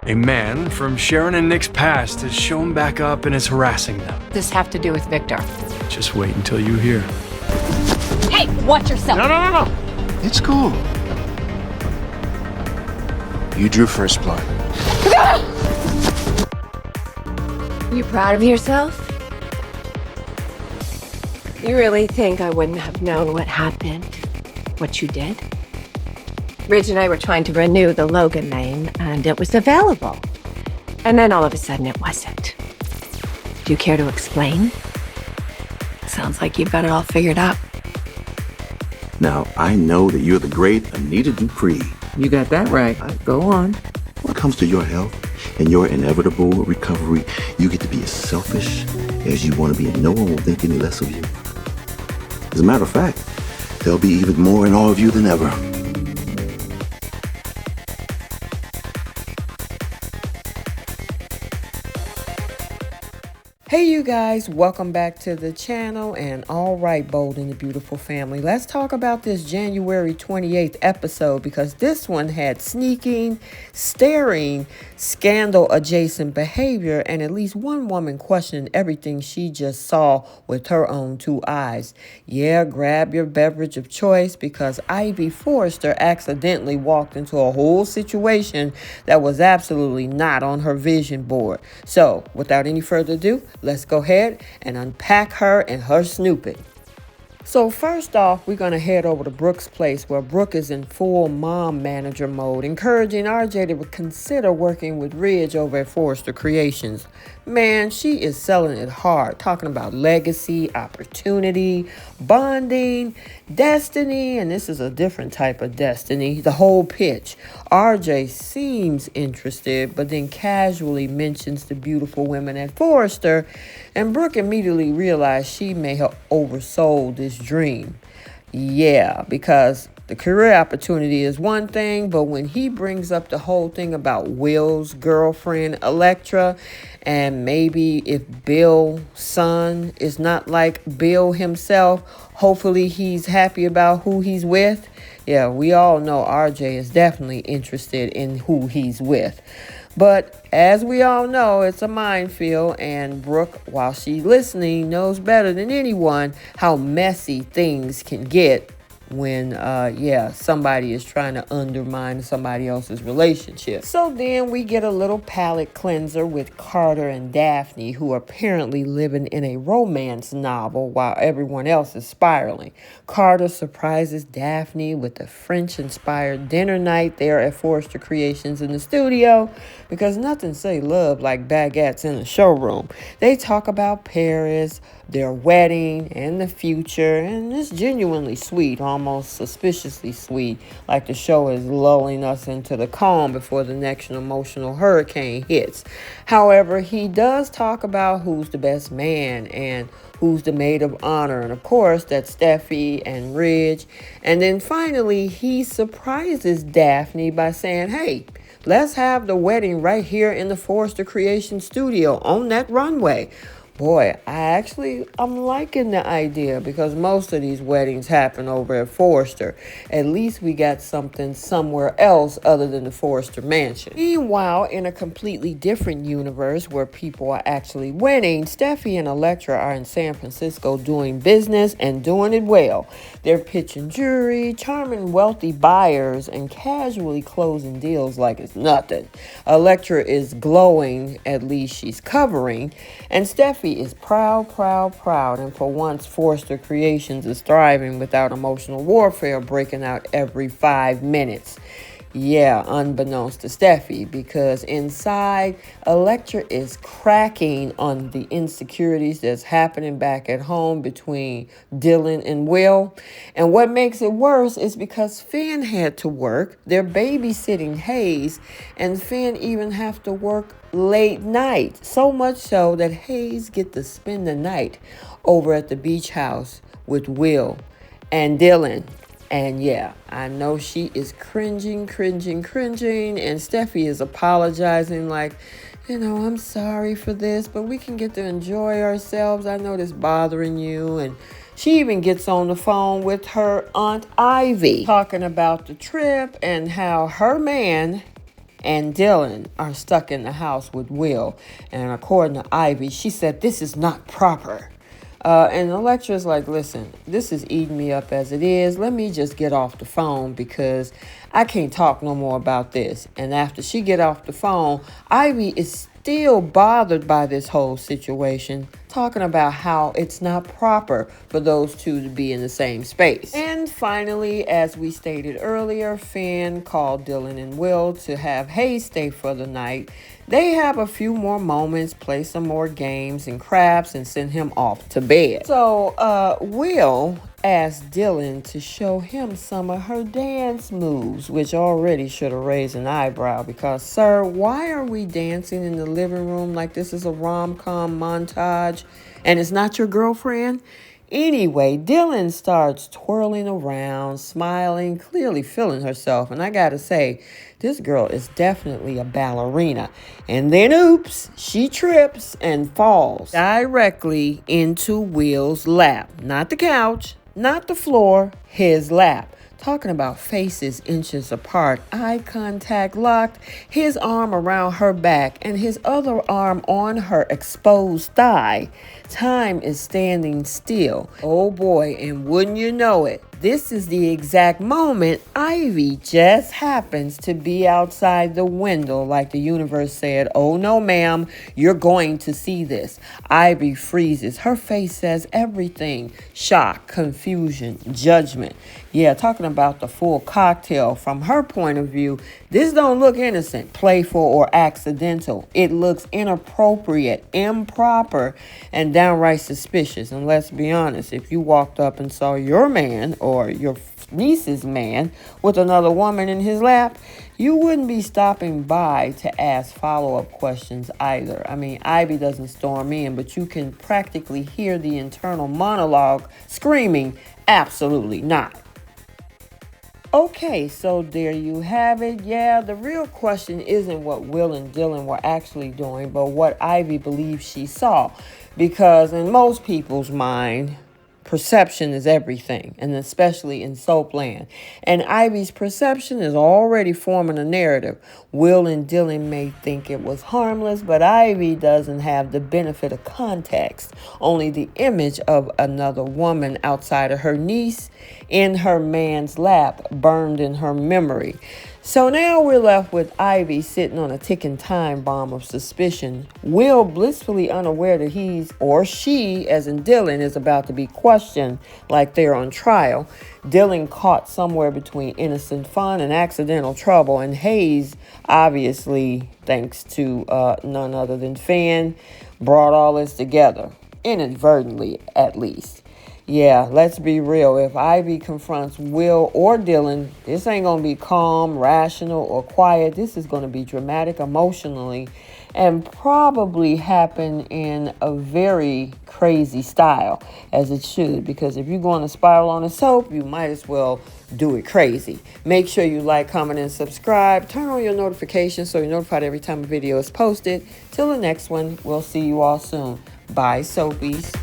A man from Sharon and Nick's past has shown back up and is harassing them. This have to do with Victor. Just wait until you hear. Hey, watch yourself. No. It's cool. You drew first blood. You proud of yourself? You really think I wouldn't have known what happened? What you did? Ridge and I were trying to renew the Logan name, and it was available. And then all of a sudden it wasn't. Do you care to explain? Sounds like you've got it all figured out. Now, I know that you're the great Anita Dupree. You got that right. Go on. When it comes to your health and your inevitable recovery, you get to be as selfish as you want to be, and no one will think any less of you. As a matter of fact, there'll be even more in all of you than ever. Hey you guys, welcome back to the channel. And all right, Bold and the Beautiful family, let's talk about this January 28th episode, because this one had sneaking, staring, scandal adjacent behavior, and at least one woman questioned everything she just saw with her own two eyes. Yeah, grab your beverage of choice, because Ivy Forrester accidentally walked into a whole situation that was absolutely not on her vision board. So without any further ado, let's go ahead and unpack her and her snooping. So first off, we're going to head over to Brooke's place, where Brooke is in full mom manager mode, encouraging RJ to consider working with Ridge over at Forrester Creations. Man, she is selling it hard, talking about legacy, opportunity, bonding, destiny, and this is a different type of destiny, the whole pitch. RJ seems interested, but then casually mentions the beautiful women at Forrester, and Brooke immediately realized she may have oversold this dream. Yeah, because the career opportunity is one thing, but when he brings up the whole thing about Will's girlfriend, Electra, and maybe if Bill's son is not like Bill himself, hopefully he's happy about who he's with. Yeah, we all know RJ is definitely interested in who he's with. But as we all know, it's a minefield, and Brooke, while she's listening, knows better than anyone how messy things can get when somebody is trying to undermine somebody else's relationship. So then we get a little palate cleanser with Carter and Daphne, who are apparently living in a romance novel while everyone else is spiraling. Carter surprises Daphne with a French-inspired dinner night there at Forrester Creations in the studio, because nothing say love like baguettes in the showroom. They talk about Paris, their wedding, and the future, and it's genuinely sweet, almost suspiciously sweet, like the show is lulling us into the calm before the next emotional hurricane hits. However, he does talk about who's the best man and who's the maid of honor, and of course that's Steffy and Ridge. And then finally he surprises Daphne by saying, hey, let's have the wedding right here in the Forrester Creations studio on that runway. Boy, I'm liking the idea, because most of these weddings happen over at Forrester. At least we got something somewhere else other than the Forrester mansion. Meanwhile, in a completely different universe where people are actually winning, Steffy and Electra are in San Francisco doing business and doing it well. They're pitching jewelry, charming wealthy buyers, and casually closing deals like it's nothing. Electra is glowing, at least she's covering, and Steffy is proud, and for once Forrester Creations is thriving without emotional warfare breaking out every 5 minutes. Yeah, unbeknownst to Steffy, because inside, Electra is cracking on the insecurities that's happening back at home between Dylan and Will. And what makes it worse is because Finn had to work, they're babysitting Hayes, and Finn even have to work late night. So much so that Hayes get to spend the night over at the beach house with Will and Dylan. And yeah, I know she is cringing, and Steffy is apologizing like, I'm sorry for this, but we can get to enjoy ourselves. I know this bothering you. And she even gets on the phone with her Aunt Ivy, talking about the trip and how her man and Dylan are stuck in the house with Will. And according to Ivy, she said, this is not proper. And Electra's like, listen, this is eating me up as it is. Let me just get off the phone because I can't talk no more about this. And after she get off the phone, Ivy is still bothered by this whole situation, talking about how it's not proper for those two to be in the same space. And finally, as we stated earlier, Finn called Dylan and Will to have Hayes stay for the night. They have a few more moments, play some more games and crafts, and send him off to bed. So Will asked Dylan to show him some of her dance moves, which already should have raised an eyebrow because, sir, why are we dancing in the living room like this is a rom-com montage and it's not your girlfriend? Anyway, Dylan starts twirling around, smiling, clearly feeling herself. And I gotta say, this girl is definitely a ballerina. And then, oops, she trips and falls directly into Will's lap. Not the couch, not the floor, his lap. Talking about faces inches apart, eye contact locked, his arm around her back and his other arm on her exposed thigh. Time is standing still. Oh boy, and wouldn't you know it, this is the exact moment Ivy just happens to be outside the window like the universe said, oh no ma'am, you're going to see this. Ivy freezes. Her face says everything. Shock, confusion, judgment. Yeah, talking about the full cocktail. From her point of view, this don't look innocent, playful, or accidental. It looks inappropriate, improper, and downright suspicious. And let's be honest, if you walked up and saw your man or your niece's man with another woman in his lap, you wouldn't be stopping by to ask follow-up questions either. I mean, Ivy doesn't storm in, but you can practically hear the internal monologue screaming, absolutely not. Okay, so there you have it. Yeah, the real question isn't what Will and Dylan were actually doing, but what Ivy believes she saw. Because in most people's mind, perception is everything, and especially in soapland. And Ivy's perception is already forming a narrative. Will and Dylan may think it was harmless, but Ivy doesn't have the benefit of context, only the image of another woman outside of her niece in her man's lap burned in her memory. So now we're left with Ivy sitting on a ticking time bomb of suspicion. Will blissfully unaware that he's, or she, as in Dylan, is about to be questioned like they're on trial. Dylan caught somewhere between innocent fun and accidental trouble. And Hayes, obviously, thanks to none other than Finn, brought all this together. Inadvertently, at least. Yeah, let's be real. If Ivy confronts Will or Dylan, this ain't going to be calm, rational, or quiet. This is going to be dramatic emotionally and probably happen in a very crazy style, as it should. Because if you're going to spiral on a soap, you might as well do it crazy. Make sure you like, comment, and subscribe. Turn on your notifications so you're notified every time a video is posted. Till the next one, we'll see you all soon. Bye, soapies.